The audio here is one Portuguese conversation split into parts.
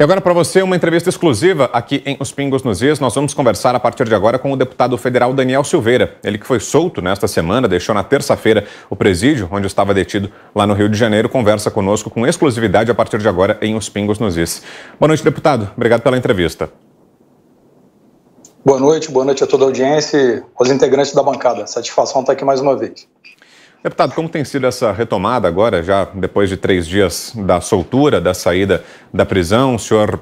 E agora para você uma entrevista exclusiva aqui em Os Pingos nos Is. Nós vamos conversar a partir de agora com o deputado federal Daniel Silveira. Ele que foi solto nesta semana, deixou na terça-feira o presídio onde estava detido lá no Rio de Janeiro. Conversa conosco com exclusividade a partir de agora em Os Pingos nos Is. Boa noite, deputado. Obrigado pela entrevista. Boa noite a toda a audiência e aos integrantes da bancada. Satisfação estar aqui mais uma vez. Deputado, como tem sido essa retomada agora, já depois de 3 dias da soltura, da saída da prisão? O senhor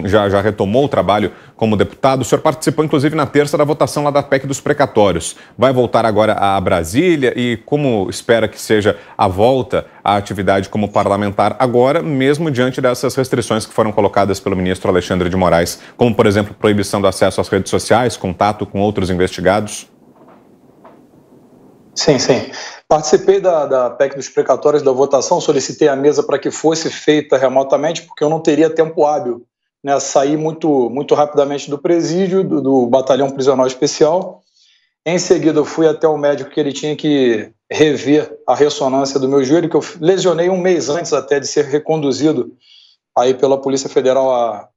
já retomou o trabalho como deputado. O senhor participou, inclusive, na terça da votação lá da PEC dos precatórios. Vai voltar agora a Brasília e como espera que seja a volta à atividade como parlamentar agora, mesmo diante dessas restrições que foram colocadas pelo ministro Alexandre de Moraes, como, por exemplo, proibição do acesso às redes sociais, contato com outros investigados? Sim. Participei da PEC dos precatórios, da votação, solicitei a mesa para que fosse feita remotamente, porque eu não teria tempo hábil, né? Saí muito rapidamente do presídio, do batalhão prisional especial. Em seguida, eu fui até o médico que ele tinha que rever a ressonância do meu joelho, que eu lesionei um mês antes até de ser reconduzido aí pela Polícia Federal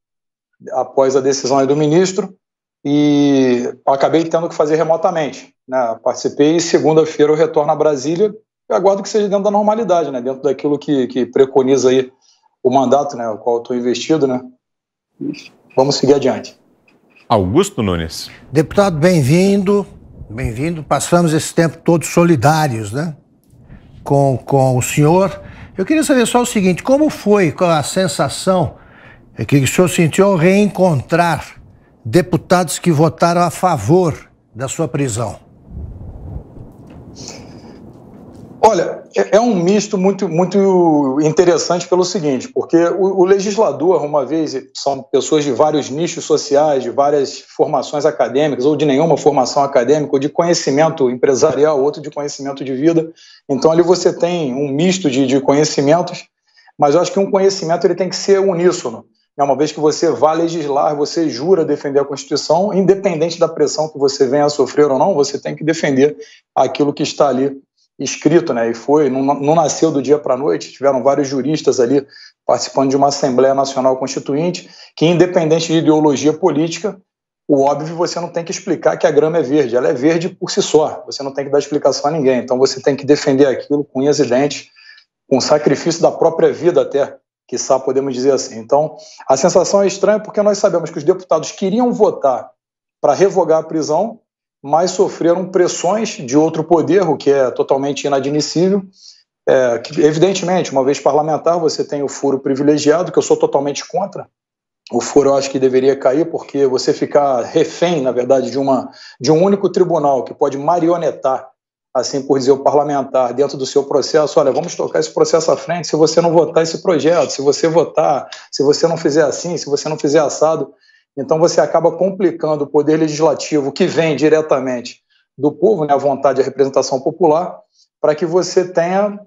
após a decisão aí do ministro, e acabei tendo que fazer remotamente, né? Participei e segunda-feira eu retorno a Brasília e aguardo que seja dentro da normalidade, né? Dentro daquilo que preconiza aí o mandato, né? O qual eu estou investido, né? Vamos seguir adiante. Augusto Nunes. Deputado, bem-vindo. Passamos esse tempo todos solidários, né? Com o senhor. Eu queria saber só o seguinte, como foi a sensação que o senhor sentiu ao reencontrar deputados que votaram a favor da sua prisão? Olha, é um misto muito interessante pelo seguinte, porque o legislador, uma vez, são pessoas de vários nichos sociais, de várias formações acadêmicas, ou de nenhuma formação acadêmica, ou de conhecimento empresarial, outro de conhecimento de vida. Então ali você tem um misto de conhecimentos, mas eu acho que um conhecimento ele tem que ser uníssono. Uma vez que você vai legislar, você jura defender a Constituição, independente da pressão que você venha a sofrer ou não, você tem que defender aquilo que está ali escrito, né? E não nasceu do dia para a noite, tiveram vários juristas ali participando de uma Assembleia Nacional Constituinte, que independente de ideologia política, o óbvio você não tem que explicar que a grama é verde, ela é verde por si só, você não tem que dar explicação a ninguém, então você tem que defender aquilo com unhas e dentes, com sacrifício da própria vida até, quiçá podemos dizer assim. Então, a sensação é estranha porque nós sabemos que os deputados queriam votar para revogar a prisão, mas sofreram pressões de outro poder, o que é totalmente inadmissível. Que, evidentemente, uma vez parlamentar, você tem o foro privilegiado, que eu sou totalmente contra. O foro eu acho que deveria cair, porque você ficar refém, na verdade, de um único tribunal que pode marionetar, assim por dizer, o parlamentar dentro do seu processo, olha, vamos tocar esse processo à frente, se você não votar esse projeto, se você votar, se você não fizer assim, se você não fizer assado, então você acaba complicando o poder legislativo que vem diretamente do povo, né, a vontade e a representação popular, para que você tenha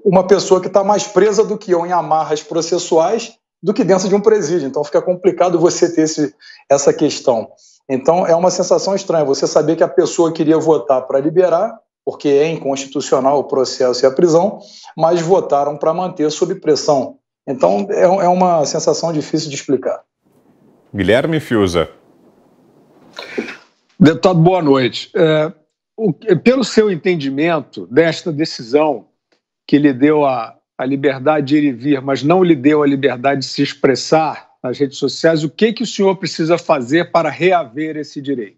uma pessoa que está mais presa do que eu em amarras processuais do que dentro de um presídio, então fica complicado você ter essa questão. Então, é uma sensação estranha você saber que a pessoa queria votar para liberar, porque é inconstitucional o processo e a prisão, mas votaram para manter sob pressão. Então, é uma sensação difícil de explicar. Guilherme Fiuza. Deputado, boa noite. Pelo seu entendimento desta decisão que lhe deu a liberdade de ir e vir, mas não lhe deu a liberdade de se expressar nas redes sociais, o que o senhor precisa fazer para reaver esse direito?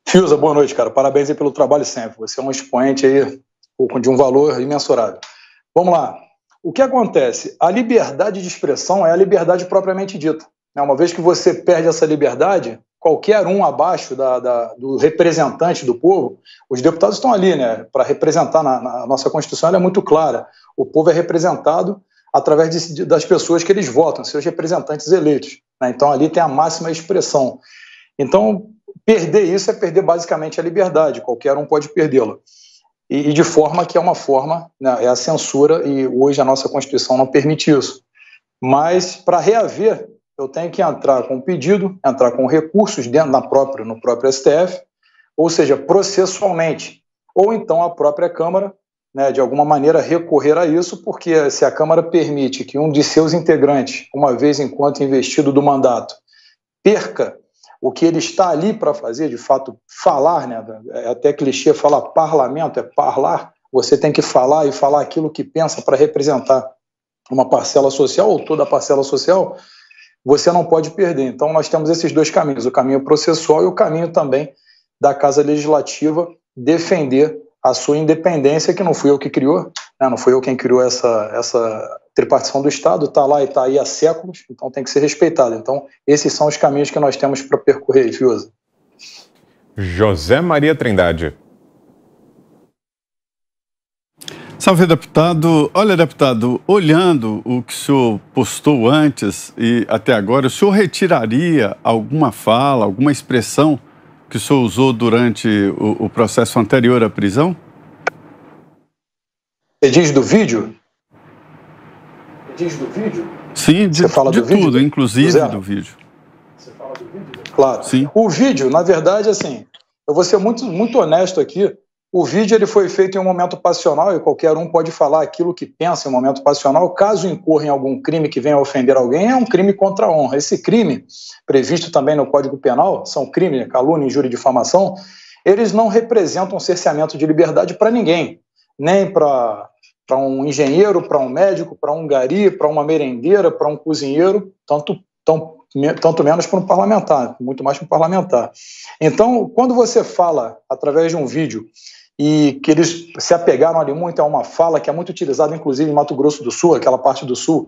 Fiuza, boa noite, cara. Parabéns aí pelo trabalho sempre. Você é um expoente aí de um valor imensurável. Vamos lá. O que acontece? A liberdade de expressão é a liberdade propriamente dita. Uma vez que você perde essa liberdade, qualquer um abaixo do representante do povo, os deputados estão ali, né, para representar na nossa Constituição, ela é muito clara. O povo é representado através das pessoas que eles votam, seus representantes eleitos, né? Então ali tem a máxima expressão. Então perder isso é perder basicamente a liberdade, qualquer um pode perdê-la. E de forma que é uma forma, né, é a censura, e hoje a nossa Constituição não permite isso. Mas para reaver, eu tenho que entrar com pedido, entrar com recursos no próprio STF, ou seja, processualmente, ou então a própria Câmara né, de alguma maneira, recorrer a isso, porque se a Câmara permite que um de seus integrantes, uma vez enquanto investido do mandato, perca o que ele está ali para fazer, de fato, falar, né, é até clichê falar parlamento, é parlar, você tem que falar e falar aquilo que pensa para representar uma parcela social ou toda a parcela social, você não pode perder. Então, nós temos esses dois caminhos, o caminho processual e o caminho também da Casa Legislativa defender a sua independência, que não fui eu que criou, né? Não fui eu quem criou essa tripartição do Estado, está lá e está aí há séculos, então tem que ser respeitado. Então, esses são os caminhos que nós temos para percorrer, Fiuza. José Maria Trindade. Salve, deputado. Olha, deputado, olhando o que o senhor postou antes e até agora, o senhor retiraria alguma fala, alguma expressão que o senhor usou durante o processo anterior à prisão? Você diz do vídeo? Você diz do vídeo? Sim, de tudo, inclusive do vídeo. Você fala do vídeo? Claro. Sim. O vídeo, na verdade, assim, eu vou ser muito honesto aqui, o vídeo ele foi feito em um momento passional e qualquer um pode falar aquilo que pensa em um momento passional. Caso incorra em algum crime que venha a ofender alguém, é um crime contra a honra. Esse crime, previsto também no Código Penal, são crimes, calúnia, injúria e difamação, eles não representam cerceamento de liberdade para ninguém, nem para um engenheiro, para um médico, para um gari, para uma merendeira, para um cozinheiro, tanto menos para um parlamentar, muito mais para um parlamentar. Então, quando você fala através de um vídeo e que eles se apegaram ali muito a uma fala que é muito utilizada, inclusive em Mato Grosso do Sul, aquela parte do Sul,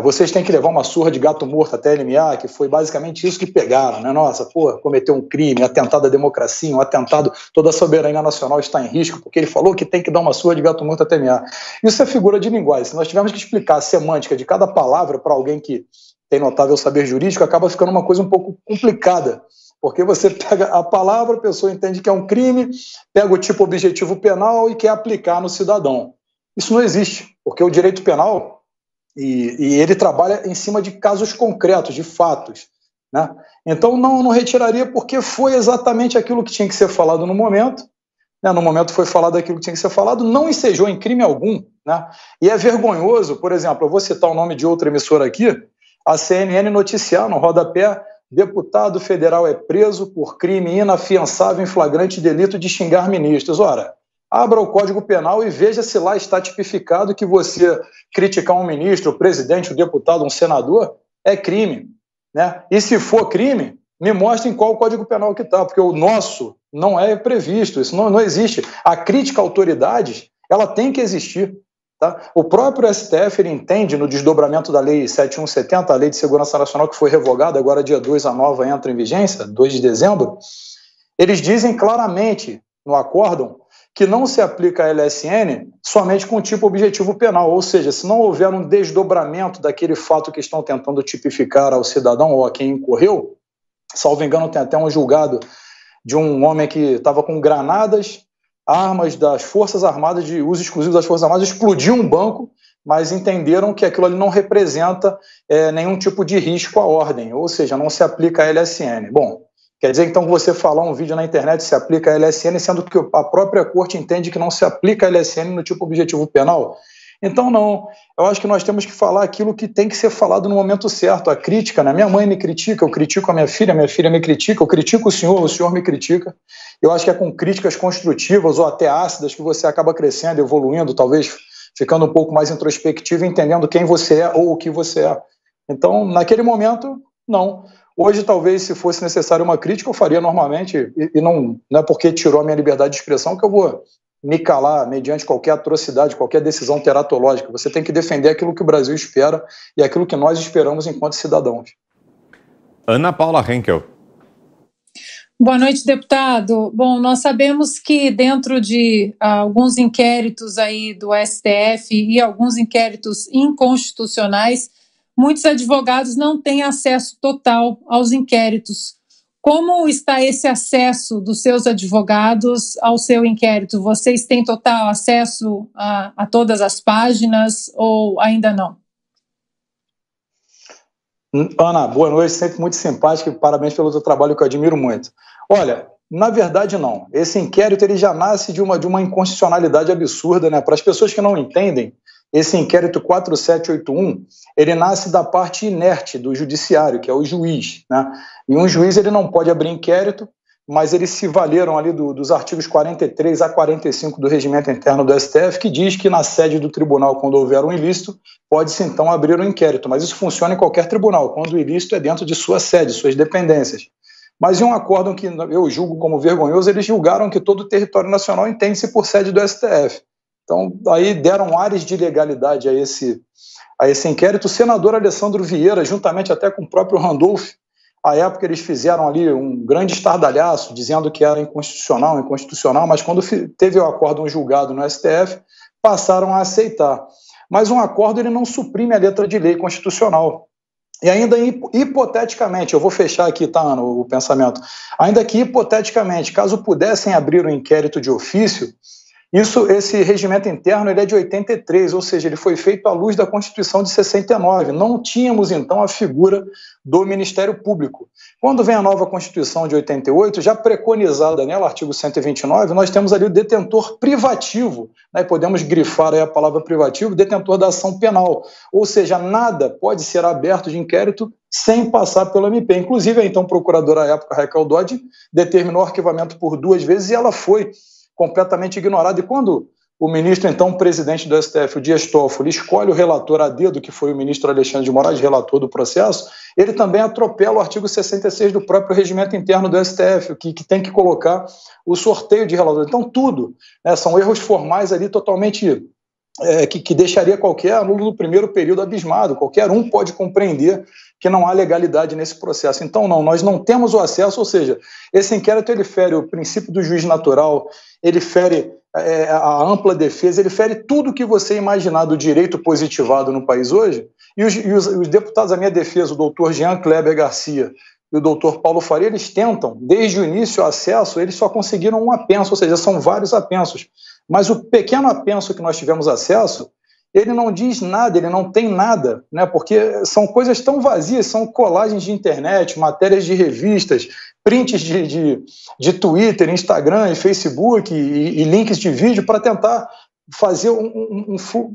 vocês têm que levar uma surra de gato morto até LMA, que foi basicamente isso que pegaram, né? Nossa, pô, cometeu um crime, atentado à democracia, um atentado, toda a soberania nacional está em risco, porque ele falou que tem que dar uma surra de gato morto até LMA. Isso é figura de linguagem. Se nós tivermos que explicar a semântica de cada palavra para alguém que tem notável saber jurídico, acaba ficando uma coisa um pouco complicada, porque você pega a palavra, a pessoa entende que é um crime, pega o tipo objetivo penal e quer aplicar no cidadão. Isso não existe, porque o direito penal, e ele trabalha em cima de casos concretos, de fatos, né? Então não retiraria, porque foi exatamente aquilo que tinha que ser falado no momento, né? No momento foi falado aquilo que tinha que ser falado, não ensejou em crime algum, né? E é vergonhoso, por exemplo, eu vou citar o nome de outra emissora aqui, a CNN noticiar no rodapé: deputado federal é preso por crime inafiançável em flagrante delito de xingar ministros. Ora, abra o Código Penal e veja se lá está tipificado que você criticar um ministro, o presidente, o deputado, um senador, é crime, né? E se for crime, me mostre em qual Código Penal que está, porque o nosso não é previsto, isso não existe. A crítica a autoridades, ela tem que existir. Tá? O próprio STF ele entende no desdobramento da Lei 7170, a Lei de Segurança Nacional, que foi revogada, agora dia 2 a nova entra em vigência, 2 de dezembro, eles dizem claramente no acórdão que não se aplica a LSN somente com tipo objetivo penal, ou seja, se não houver um desdobramento daquele fato que estão tentando tipificar ao cidadão ou a quem incorreu, salvo engano tem até um julgado de um homem que estava com granadas, armas das Forças Armadas, de uso exclusivo das Forças Armadas, explodiu um banco, mas entenderam que aquilo ali não representa nenhum tipo de risco à ordem, ou seja, não se aplica a LSN. Bom, quer dizer então que você falar um vídeo na internet se aplica a LSN, sendo que a própria corte entende que não se aplica a LSN no tipo objetivo penal? Então não, eu acho que nós temos que falar aquilo que tem que ser falado no momento certo. A crítica, né? Minha mãe me critica, eu critico a minha filha me critica, eu critico o senhor me critica. Eu acho que é com críticas construtivas ou até ácidas que você acaba crescendo, evoluindo, talvez ficando um pouco mais introspectivo, entendendo quem você é ou o que você é. Então, naquele momento, não. Hoje, talvez, se fosse necessário uma crítica, eu faria normalmente, e não é porque tirou a minha liberdade de expressão que eu vou me calar mediante qualquer atrocidade, qualquer decisão teratológica. Você tem que defender aquilo que o Brasil espera e aquilo que nós esperamos enquanto cidadãos. Ana Paula Henkel. Boa noite, deputado. Bom, nós sabemos que dentro de alguns inquéritos aí do STF e alguns inquéritos inconstitucionais, muitos advogados não têm acesso total aos inquéritos. Como está esse acesso dos seus advogados ao seu inquérito? Vocês têm total acesso a todas as páginas ou ainda não? Ana, boa noite, sempre muito simpática e parabéns pelo seu trabalho, que eu admiro muito. Olha, Na verdade, não. Esse inquérito ele já nasce de uma inconstitucionalidade absurda, né? Para as pessoas que não entendem, esse inquérito 4781, ele nasce da parte inerte do judiciário, que é o juiz, né? E um juiz ele não pode abrir inquérito, mas eles se valeram ali dos artigos 43 a 45 do regimento interno do STF, que diz que na sede do tribunal, quando houver um ilícito, pode-se então abrir um inquérito, mas isso funciona em qualquer tribunal, quando o ilícito é dentro de sua sede, suas dependências. Mas em um acórdão que eu julgo como vergonhoso, eles julgaram que todo o território nacional entende-se por sede do STF. Então, aí deram ares de ilegalidade a esse inquérito. O senador Alessandro Vieira, juntamente até com o próprio Randolph, à época eles fizeram ali um grande estardalhaço, dizendo que era inconstitucional, mas quando teve o acórdão julgado no STF, passaram a aceitar. Mas um acórdão ele não suprime a letra de lei constitucional. E ainda hipoteticamente, eu vou fechar aqui, tá, Ana, o pensamento, ainda que hipoteticamente, caso pudessem abrir um inquérito de ofício, esse regimento interno ele é de 83, ou seja, ele foi feito à luz da Constituição de 69. Não tínhamos, então, a figura do Ministério Público. Quando vem a nova Constituição de 88, já preconizada nela, artigo 129, nós temos ali o detentor privativo, né, podemos grifar aí a palavra privativo, detentor da ação penal, ou seja, nada pode ser aberto de inquérito sem passar pelo MP. Inclusive, a então procuradora à época, Raquel Dodge, determinou arquivamento por 2 vezes e ela foi completamente ignorado. E quando o ministro, então presidente do STF, o Dias Toffoli, escolhe o relator a dedo, que foi o ministro Alexandre de Moraes, relator do processo, ele também atropela o artigo 66 do próprio regimento interno do STF, que tem que colocar o sorteio de relator. Então, tudo, né, são erros formais ali totalmente que deixaria qualquer aluno do primeiro período abismado. Qualquer um pode compreender que não há legalidade nesse processo. Então, não, nós não temos o acesso, ou seja, esse inquérito ele fere o princípio do juiz natural, ele fere a ampla defesa, ele fere tudo que você imaginar do direito positivado no país hoje, e os deputados à minha defesa, o doutor Jean Kleber Garcia e o doutor Paulo Faria, eles tentam, desde o início, o acesso, eles só conseguiram um apenso, ou seja, são vários apensos, mas o pequeno apenso que nós tivemos acesso, ele não diz nada, ele não tem nada, né? Porque são coisas tão vazias, são colagens de internet, matérias de revistas, prints de Twitter, Instagram e Facebook e links de vídeo para tentar fazer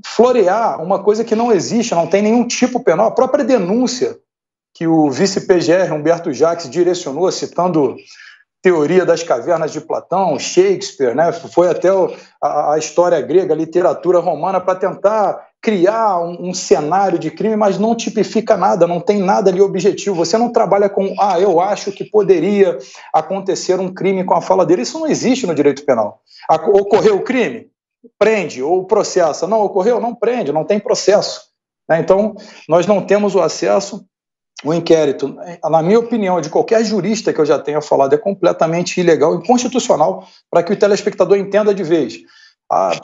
florear uma coisa que não existe, não tem nenhum tipo penal. A própria denúncia que o vice-PGR Humberto Jacques direcionou, citando teoria das cavernas de Platão, Shakespeare, né? Foi até a história grega, a literatura romana, para tentar criar um cenário de crime, mas não tipifica nada, não tem nada ali objetivo. Você não trabalha com, eu acho que poderia acontecer um crime com a fala dele. Isso não existe no direito penal. Ocorreu o crime? Prende ou processa. Não ocorreu? Não prende, não tem processo. Então, nós não temos o acesso. O inquérito, na minha opinião, de qualquer jurista que eu já tenha falado, é completamente ilegal e inconstitucional, para que o telespectador entenda de vez.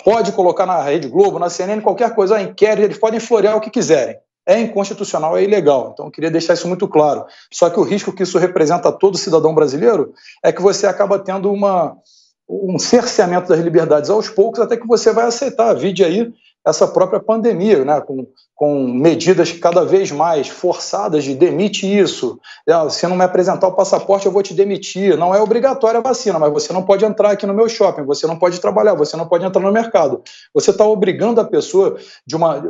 Pode colocar na Rede Globo, na CNN, qualquer coisa, inquérito, eles podem florear o que quiserem. É inconstitucional, é ilegal. Então, eu queria deixar isso muito claro. Só que o risco que isso representa a todo cidadão brasileiro é que você acaba tendo um cerceamento das liberdades aos poucos, até que você vai aceitar. Vide aí essa própria pandemia, né, com medidas cada vez mais forçadas de demite isso, se não me apresentar o passaporte eu vou te demitir, não é obrigatória a vacina, mas você não pode entrar aqui no meu shopping, você não pode trabalhar, você não pode entrar no mercado, você está obrigando a pessoa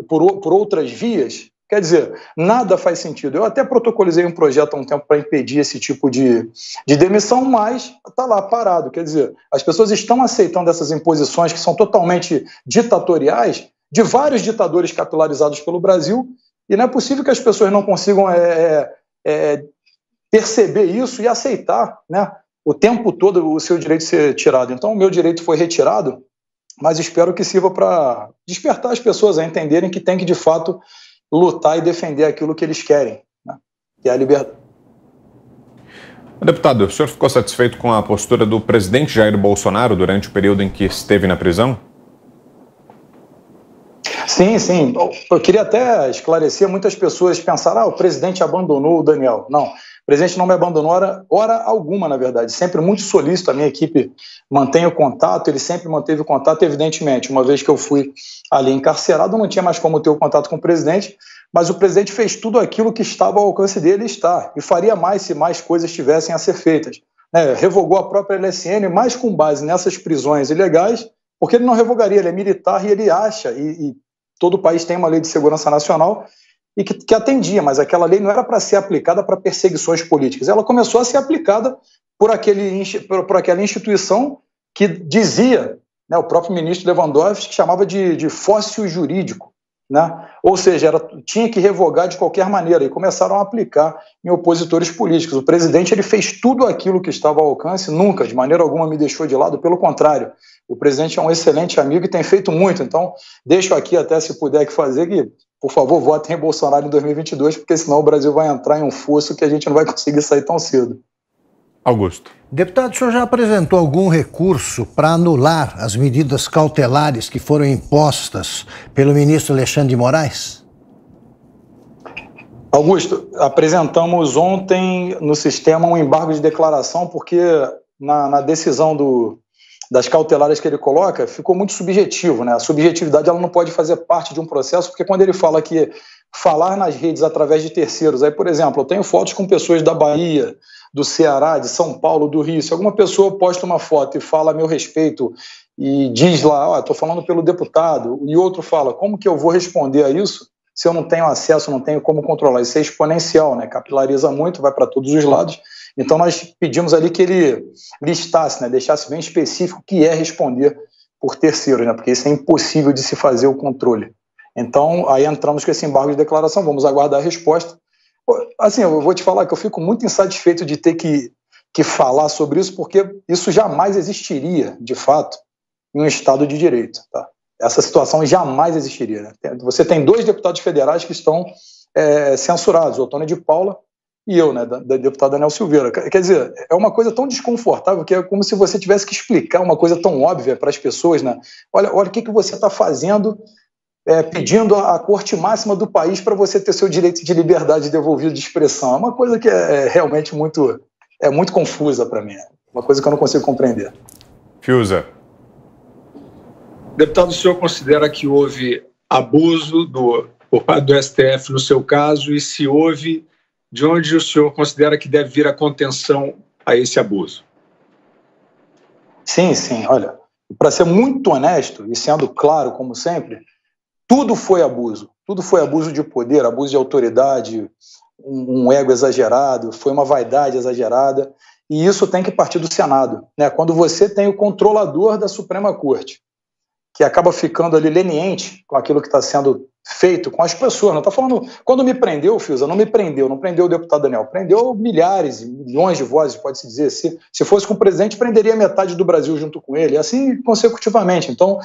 por outras vias. Quer dizer, nada faz sentido. Eu até protocolizei um projeto há um tempo para impedir esse tipo de demissão, mas está lá parado. Quer dizer, as pessoas estão aceitando essas imposições que são totalmente ditatoriais, de vários ditadores capilarizados pelo Brasil, e não é possível que as pessoas não consigam perceber isso e aceitar, né, o tempo todo o seu direito ser tirado. Então, o meu direito foi retirado, mas espero que sirva para despertar as pessoas a entenderem que tem que, de fato, lutar e defender aquilo que eles querem, né, que é a liberdade. Deputado, o senhor ficou satisfeito com a postura do presidente Jair Bolsonaro durante o período em que esteve na prisão? Sim, sim. Eu queria até esclarecer, muitas pessoas pensaram, o presidente abandonou o Daniel. Não, o presidente não me abandonou hora alguma, na verdade. Sempre muito solícito, a minha equipe mantém o contato, ele sempre manteve o contato, evidentemente. Uma vez que eu fui ali encarcerado, não tinha mais como ter o contato com o presidente, mas o presidente fez tudo aquilo que estava ao alcance dele e está, e faria mais se mais coisas tivessem a ser feitas. né, revogou a própria LSN, mas com base nessas prisões ilegais, porque ele não revogaria, ele é militar e ele acha, e todo o país tem uma lei de segurança nacional e que atendia, mas aquela lei não era para ser aplicada para perseguições políticas, ela começou a ser aplicada por aquela instituição que dizia, né, o próprio ministro Lewandowski, que chamava de fóssil jurídico, né? Ou seja, tinha que revogar de qualquer maneira, e começaram a aplicar em opositores políticos. O presidente ele fez tudo aquilo que estava ao alcance, nunca, de maneira alguma, me deixou de lado, pelo contrário, o presidente é um excelente amigo e tem feito muito, então deixo aqui até, se puder, que fazer, que, por favor, votem em Bolsonaro em 2022, porque senão o Brasil vai entrar em um fosso que a gente não vai conseguir sair tão cedo. Augusto. Deputado, o senhor já apresentou algum recurso para anular as medidas cautelares que foram impostas pelo ministro Alexandre de Moraes? Augusto, apresentamos ontem no sistema um embargo de declaração, porque na decisão das cautelares que ele coloca, ficou muito subjetivo, né? A subjetividade ela não pode fazer parte de um processo, porque quando ele fala que falar nas redes através de terceiros, aí, por exemplo, eu tenho fotos com pessoas da Bahia, do Ceará, de São Paulo, do Rio, se alguma pessoa posta uma foto e fala a meu respeito e diz lá, estou falando pelo deputado, e outro fala, como que eu vou responder a isso se eu não tenho acesso, não tenho como controlar? Isso é exponencial, né? Capilariza muito, vai para todos os lados. Então nós pedimos ali que ele listasse, né? Deixasse bem específico o que é responder por terceiros, né? Porque isso é impossível de se fazer o controle. Então aí entramos com esse embargo de declaração, vamos aguardar a resposta. Assim, eu vou te falar que eu fico muito insatisfeito de ter que falar sobre isso, porque isso jamais existiria, de fato, em um Estado de Direito. Tá? Essa situação jamais existiria. Né? Você tem 2 deputados federais que estão censurados, o Otônio de Paula e eu, né, da deputada Anel Silveira. Quer dizer, é uma coisa tão desconfortável que é como se você tivesse que explicar uma coisa tão óbvia para as pessoas. Né? Olha o que você está fazendo, pedindo à corte máxima do país para você ter seu direito de liberdade devolvido de expressão. É uma coisa que é realmente muito confusa para mim. Uma coisa que eu não consigo compreender. Fiuza. Deputado, o senhor considera que houve abuso por parte do STF no seu caso? E se houve, de onde o senhor considera que deve vir a contenção a esse abuso? Sim. Olha, para ser muito honesto e sendo claro, como sempre, tudo foi abuso de poder, abuso de autoridade, um ego exagerado, foi uma vaidade exagerada, e isso tem que partir do Senado, né? Quando você tem o controlador da Suprema Corte, que acaba ficando ali leniente com aquilo que está sendo feito com as pessoas, não está falando, quando me prendeu, Fiuza, não prendeu o deputado Daniel, prendeu milhares, milhões de vozes, pode-se dizer, se fosse com o presidente, prenderia metade do Brasil junto com ele, assim consecutivamente. Então,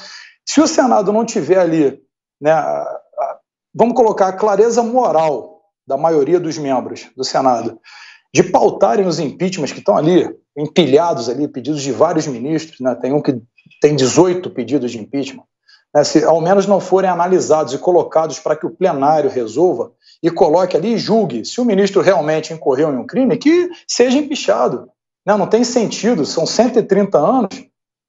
se o Senado não tiver ali, né, vamos colocar a clareza moral da maioria dos membros do Senado de pautarem os impeachments que estão ali, empilhados ali, pedidos de vários ministros, né, tem um que tem 18 pedidos de impeachment, né, se ao menos não forem analisados e colocados para que o plenário resolva e coloque ali e julgue se o ministro realmente incorreu em um crime, que seja empichado. Né, não tem sentido, são 130 anos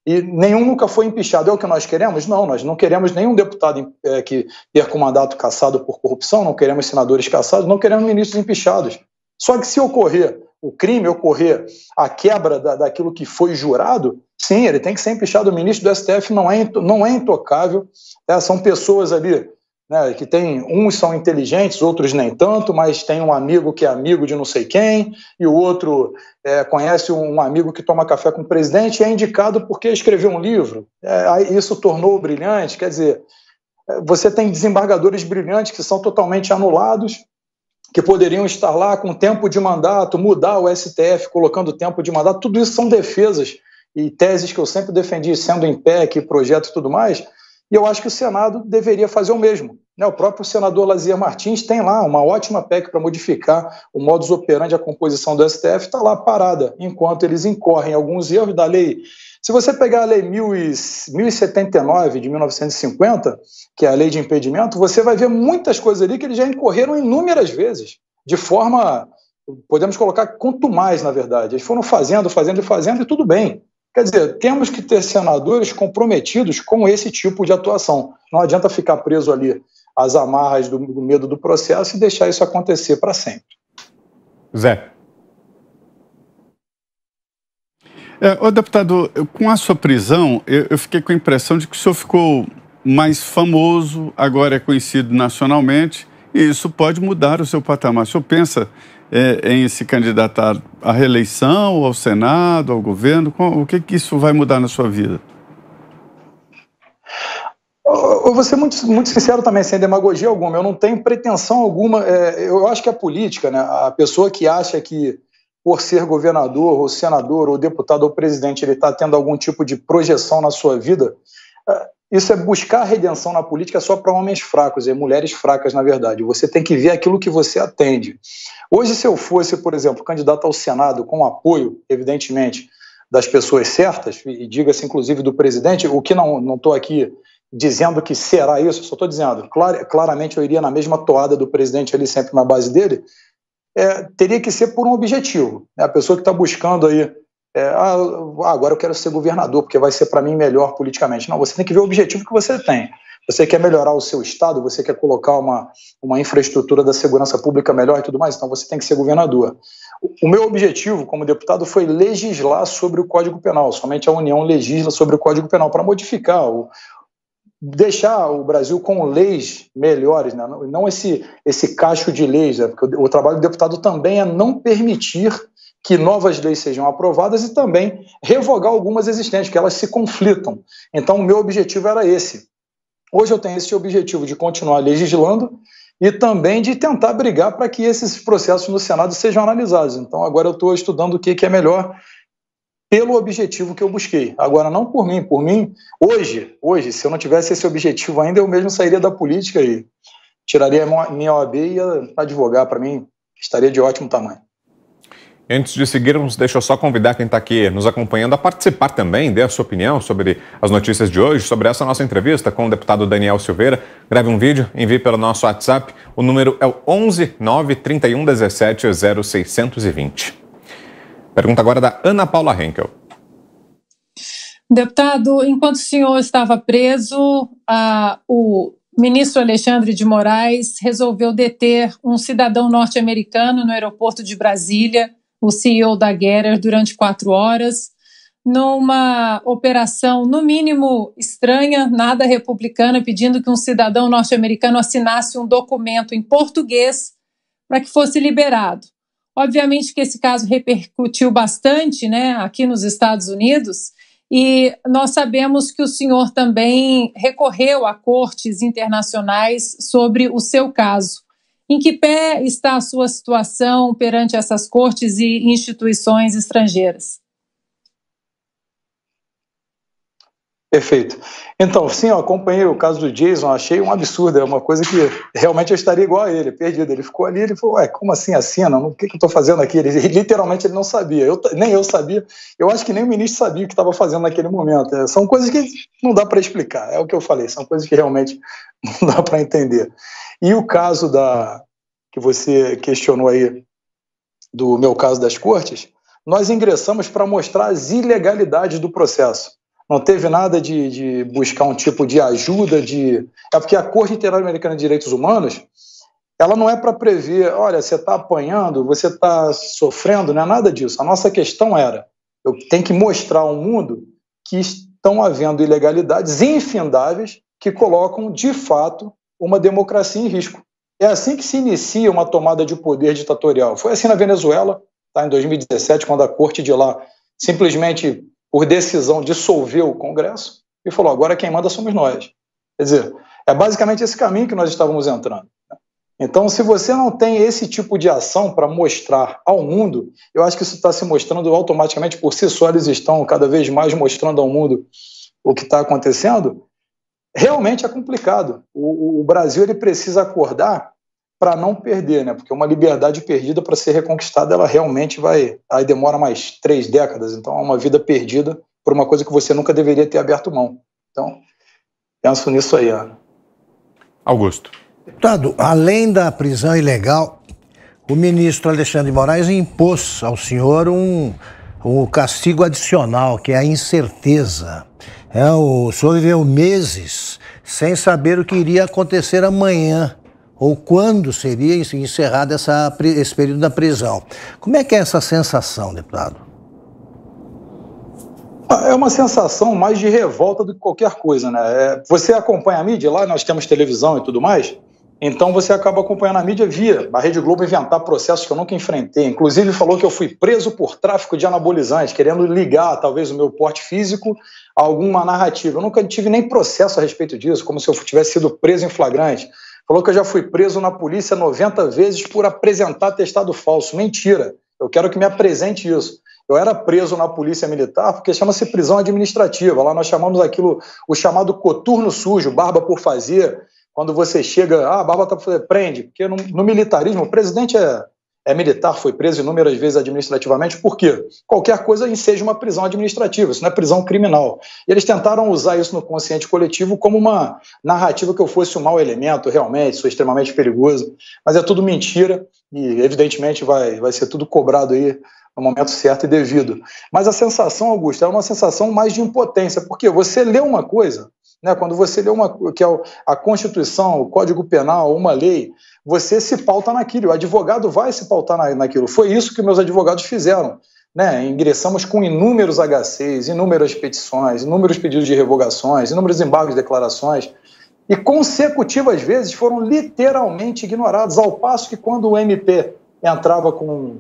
e nenhum nunca foi empichado. É o que nós queremos? Não, nós não queremos nenhum deputado que perca o mandato cassado por corrupção, não queremos senadores cassados, não queremos ministros empichados. Só que se ocorrer o crime, ocorrer a quebra daquilo que foi jurado, sim, ele tem que ser empichado. O ministro do STF não é intocável. São pessoas ali, né, que uns são inteligentes, outros nem tanto, mas tem um amigo que é amigo de não sei quem, e o outro conhece um amigo que toma café com o presidente e é indicado porque escreveu um livro. Isso tornou brilhante. Quer dizer, você tem desembargadores brilhantes que são totalmente anulados, que poderiam estar lá com tempo de mandato, mudar o STF colocando tempo de mandato. Tudo isso são defesas e teses que eu sempre defendi, sendo em PEC, projeto e tudo mais, e eu acho que o Senado deveria fazer o mesmo. O próprio senador Lazier Martins tem lá uma ótima PEC para modificar o modus operandi, a composição do STF, está lá parada, enquanto eles incorrem alguns erros da lei. Se você pegar a lei 1079 de 1950, que é a lei de impedimento, você vai ver muitas coisas ali que eles já incorreram inúmeras vezes, de forma, podemos colocar, contumaz, na verdade. Eles foram fazendo e tudo bem. Quer dizer, temos que ter senadores comprometidos com esse tipo de atuação. Não adianta ficar preso ali às amarras do medo do processo e deixar isso acontecer para sempre. Zé. Deputado, com a sua prisão, eu fiquei com a impressão de que o senhor ficou mais famoso, agora é conhecido nacionalmente, e isso pode mudar o seu patamar. O senhor pensa em se candidatar à reeleição, ao Senado, ao governo? O que isso vai mudar na sua vida? Eu vou ser muito sincero também, sem demagogia alguma. Eu não tenho pretensão alguma. Eu acho que a política, né, a pessoa que acha que por ser governador, ou senador, ou deputado, ou presidente, ele está tendo algum tipo de projeção na sua vida, isso é buscar redenção na política só para homens fracos, mulheres fracas, na verdade. Você tem que ver aquilo que você atende. Hoje, se eu fosse, por exemplo, candidato ao Senado com apoio, evidentemente, das pessoas certas, e diga-se inclusive do presidente, o que não estou aqui dizendo que será isso, só estou dizendo, claramente eu iria na mesma toada do presidente ali, sempre na base dele, teria que ser por um objetivo. A pessoa que está buscando aí, agora eu quero ser governador, porque vai ser para mim melhor politicamente. Não, você tem que ver o objetivo que você tem. Você quer melhorar o seu estado, você quer colocar uma infraestrutura da segurança pública melhor e tudo mais, então você tem que ser governador. O meu objetivo como deputado foi legislar sobre o Código Penal, somente a União legisla sobre o Código Penal, para modificar, deixar o Brasil com leis melhores, né? Não esse cacho de leis, né? Porque o trabalho do deputado também é não permitir que novas leis sejam aprovadas e também revogar algumas existentes, que elas se conflitam. Então, o meu objetivo era esse. Hoje eu tenho esse objetivo de continuar legislando e também de tentar brigar para que esses processos no Senado sejam analisados. Então, agora eu estou estudando o que é melhor pelo objetivo que eu busquei. Agora, não por mim. Por mim, hoje, se eu não tivesse esse objetivo ainda, eu mesmo sairia da política e tiraria minha OAB e ia advogar. Para mim, estaria de ótimo tamanho. Antes de seguirmos, deixa eu só convidar quem está aqui nos acompanhando a participar também, dê a sua opinião sobre as notícias de hoje, sobre essa nossa entrevista com o deputado Daniel Silveira. Grave um vídeo, envie pelo nosso WhatsApp. O número é o 11 931 17 0620. Pergunta agora da Ana Paula Henkel. Deputado, enquanto o senhor estava preso, o ministro Alexandre de Moraes resolveu deter um cidadão norte-americano no aeroporto de Brasília, o CEO da Getter, durante 4 horas, numa operação, no mínimo, estranha, nada republicana, pedindo que um cidadão norte-americano assinasse um documento em português para que fosse liberado. Obviamente que esse caso repercutiu bastante, né, aqui nos Estados Unidos, e nós sabemos que o senhor também recorreu a cortes internacionais sobre o seu caso. Em que pé está a sua situação perante essas cortes e instituições estrangeiras? Perfeito. Então, sim, eu acompanhei o caso do Jason, achei um absurdo, é uma coisa que realmente eu estaria igual a ele, perdido. Ele ficou ali, ele falou, como assim assina? O que eu estou fazendo aqui? Literalmente ele não sabia, nem eu sabia, eu acho que nem o ministro sabia o que estava fazendo naquele momento. São coisas que não dá para explicar, é o que eu falei, são coisas que realmente não dá para entender. E o caso que você questionou aí, do meu caso das cortes, nós ingressamos para mostrar as ilegalidades do processo. Não teve nada de buscar um tipo de ajuda, é porque a Corte Interamericana de Direitos Humanos, ela não é para prever, olha, você está apanhando, você está sofrendo, não é nada disso. A nossa questão era, eu tenho que mostrar ao mundo que estão havendo ilegalidades infindáveis que colocam, de fato, uma democracia em risco. É assim que se inicia uma tomada de poder ditatorial. Foi assim na Venezuela, em 2017, quando a Corte de lá simplesmente, por decisão, dissolveu o Congresso e falou, agora quem manda somos nós. Quer dizer, é basicamente esse caminho que nós estávamos entrando. Então, se você não tem esse tipo de ação para mostrar ao mundo, eu acho que isso está se mostrando automaticamente, por si só eles estão cada vez mais mostrando ao mundo o que está acontecendo, realmente é complicado. O Brasil ele precisa acordar para não perder, né? Porque uma liberdade perdida para ser reconquistada, ela realmente aí demora mais 3 décadas, então é uma vida perdida por uma coisa que você nunca deveria ter aberto mão. Então, penso nisso aí, Ana. Augusto. Deputado, além da prisão ilegal, o ministro Alexandre de Moraes impôs ao senhor um castigo adicional, que é a incerteza. O senhor viveu meses sem saber o que iria acontecer amanhã, ou quando seria encerrado esse período da prisão. Como é que é essa sensação, deputado? É uma sensação mais de revolta do que qualquer coisa, né? Você acompanha a mídia lá, nós temos televisão e tudo mais, então você acaba acompanhando a mídia via a Rede Globo inventar processos que eu nunca enfrentei. Inclusive falou que eu fui preso por tráfico de anabolizantes, querendo ligar talvez o meu porte físico a alguma narrativa. Eu nunca tive nem processo a respeito disso, como se eu tivesse sido preso em flagrante. Falou que eu já fui preso na polícia 90 vezes por apresentar atestado falso. Mentira, eu quero que me apresente isso. Eu era preso na polícia militar porque chama-se prisão administrativa. Lá nós chamamos aquilo, o chamado coturno sujo, barba por fazer. Quando você chega, barba tá por fazer, prende. Porque no militarismo, o presidente é militar, foi preso inúmeras vezes administrativamente. Por quê? Qualquer coisa enseja uma prisão administrativa, isso não é prisão criminal. E eles tentaram usar isso no consciente coletivo como uma narrativa que eu fosse um mau elemento, realmente, sou extremamente perigoso. Mas é tudo mentira e, evidentemente, vai ser tudo cobrado aí no momento certo e devido. Mas a sensação, Augusto, é uma sensação mais de impotência, porque você lê uma coisa, né, quando você lê que é a Constituição, o Código Penal, uma lei, você se pauta naquilo, o advogado vai se pautar naquilo. Foi isso que meus advogados fizeram. Né? Ingressamos com inúmeros HCs, inúmeras petições, inúmeros pedidos de revogações, inúmeros embargos de declarações, e consecutivas vezes foram literalmente ignorados, ao passo que quando o MP entrava com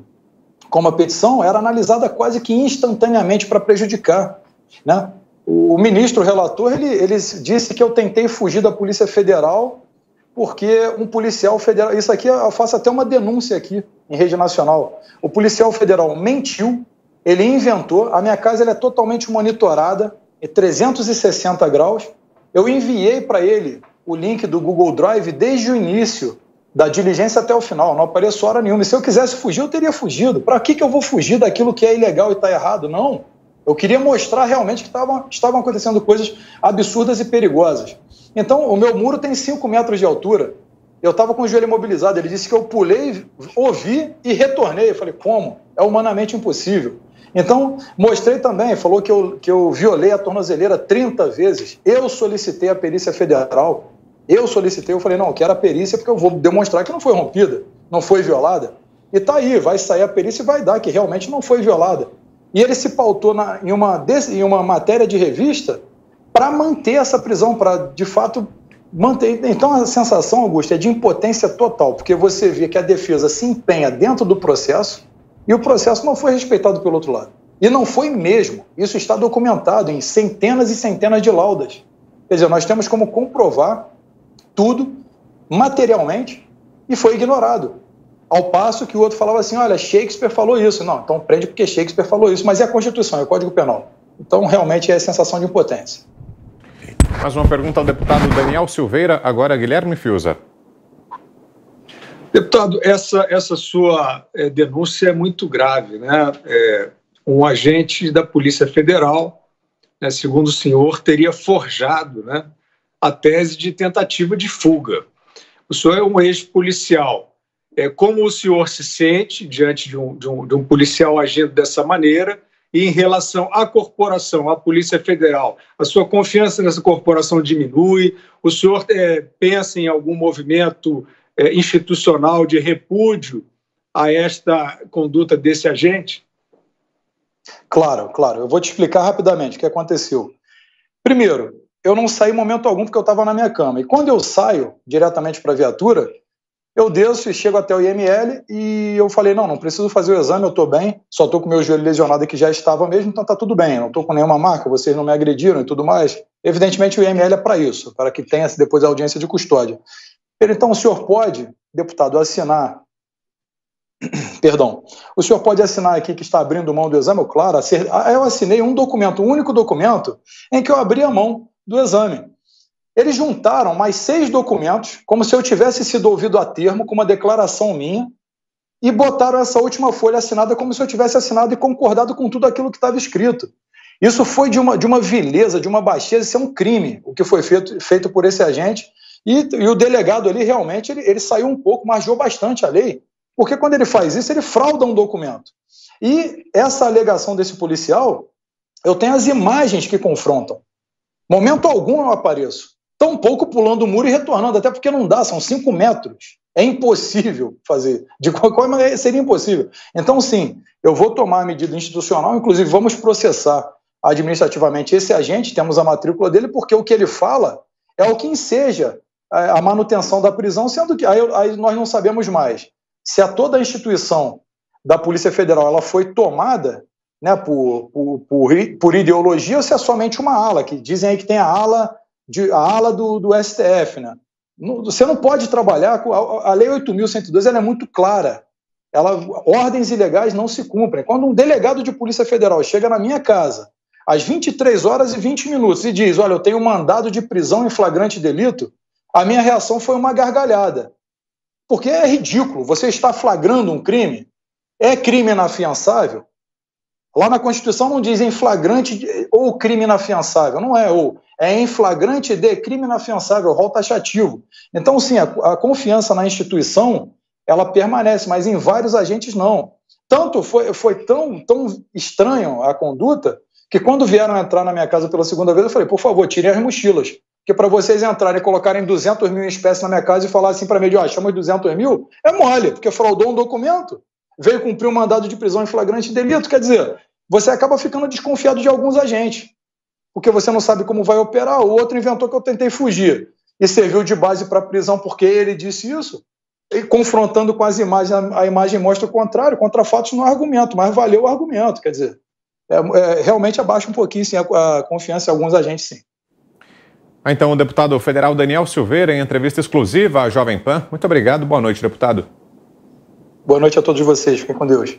uma petição, era analisada quase que instantaneamente para prejudicar. Né? O ministro relator, ele disse que eu tentei fugir da Polícia Federal porque um policial federal... Isso aqui, eu faço até uma denúncia aqui em rede nacional. O policial federal mentiu, ele inventou, a minha casa é totalmente monitorada, em 360 graus. Eu enviei para ele o link do Google Drive desde o início da diligência até o final, não apareço hora nenhuma. E se eu quisesse fugir, eu teria fugido. Para que eu vou fugir daquilo que é ilegal e está errado? Não. Eu queria mostrar realmente que estavam acontecendo coisas absurdas e perigosas. Então, o meu muro tem 5 metros de altura. Eu estava com o joelho imobilizado. Ele disse que eu pulei, ouvi e retornei. Eu falei, como? É humanamente impossível. Então, mostrei também, falou que eu violei a tornozeleira 30 vezes. Eu solicitei a Perícia Federal. Eu falei, não, eu quero a perícia porque eu vou demonstrar que não foi rompida, não foi violada. E tá aí, vai sair a perícia e vai dar que realmente não foi violada. E ele se pautou em uma matéria de revista para manter essa prisão, para, de fato, manter. Então, a sensação, Augusto, é de impotência total, porque você vê que a defesa se empenha dentro do processo e o processo não foi respeitado pelo outro lado. E não foi mesmo. Isso está documentado em centenas e centenas de laudas. Quer dizer, nós temos como comprovar tudo, materialmente, e foi ignorado. Ao passo que o outro falava assim, olha, Shakespeare falou isso. Não, então prende porque Shakespeare falou isso. Mas é a Constituição, é o Código Penal. Então, realmente, é a sensação de impotência. Mais uma pergunta ao deputado Daniel Silveira, agora Guilherme Fiuza. Deputado, essa sua denúncia é muito grave, né? Um agente da Polícia Federal, né, segundo o senhor, teria forjado, né, a tese de tentativa de fuga. O senhor é um ex-policial. Como o senhor se sente diante de um policial agindo dessa maneira e em relação à corporação, à Polícia Federal? A sua confiança nessa corporação diminui? O senhor pensa em algum movimento institucional de repúdio a esta conduta desse agente? Claro. Eu vou te explicar rapidamente o que aconteceu. Primeiro, eu não saí em momento algum porque eu estava na minha cama. E quando eu saio diretamente para a viatura, eu desço e chego até o IML e eu falei, não preciso fazer o exame, eu estou bem, só estou com o meu joelho lesionado que já estava mesmo, então está tudo bem, não estou com nenhuma marca, vocês não me agrediram e tudo mais. Evidentemente o IML é para isso, para que tenha depois a audiência de custódia. Então o senhor pode, deputado, assinar... Perdão, o senhor pode assinar aqui que está abrindo mão do exame? Claro, eu assinei um documento, um único documento, em que eu abri a mão do exame. Eles juntaram mais 6 documentos, como se eu tivesse sido ouvido a termo, com uma declaração minha, e botaram essa última folha assinada como se eu tivesse assinado e concordado com tudo aquilo que estava escrito. Isso foi de uma vileza, de uma baixeza, isso é um crime, o que foi feito por esse agente, e o delegado ali realmente ele saiu um pouco, margeou bastante a lei, porque quando ele faz isso, ele frauda um documento. E essa alegação desse policial, eu tenho as imagens que confrontam. Momento algum eu apareço. Tão pouco pulando o muro e retornando, até porque não dá, são 5 metros. É impossível fazer. De qualquer maneira, seria impossível. Então, sim, eu vou tomar a medida institucional, inclusive vamos processar administrativamente esse agente, temos a matrícula dele, porque o que ele fala é o que enseja a manutenção da prisão, sendo que aí nós não sabemos mais se toda a instituição da Polícia Federal ela foi tomada, né, por ideologia, ou se é somente uma ala, que dizem aí que tem a ala do STF. Né? Você não pode trabalhar com a Lei 8.102, ela é muito clara. Ordens ilegais não se cumprem. Quando um delegado de Polícia Federal chega na minha casa às 23h20 e diz, olha, eu tenho um mandado de prisão em flagrante delito, a minha reação foi uma gargalhada. Porque é ridículo, você está flagrando um crime, é crime inafiançável. Lá na Constituição não diz em flagrante ou crime inafiançável, não é ou, é em flagrante de crime inafiançável, rol taxativo. Então, sim, a confiança na instituição, ela permanece, mas em vários agentes não. Tanto foi tão estranho a conduta, que quando vieram entrar na minha casa pela segunda vez, eu falei, por favor, tirem as mochilas, porque para vocês entrarem e colocarem 200 mil em espécie na minha casa e falar assim para mim, chama de 200 mil, é mole, porque fraudou um documento, veio cumprir um mandado de prisão em flagrante delito, quer dizer, você acaba ficando desconfiado de alguns agentes, porque você não sabe como vai operar. O outro inventou que eu tentei fugir e serviu de base para a prisão porque ele disse isso, e confrontando com as imagens, a imagem mostra o contrário, contra fatos não há argumento, mas valeu o argumento, quer dizer, realmente abaixa um pouquinho sim, a confiança em alguns agentes, sim. Então, o deputado federal Daniel Silveira, em entrevista exclusiva à Jovem Pan. Muito obrigado, boa noite, deputado. Boa noite a todos vocês, fiquem com Deus.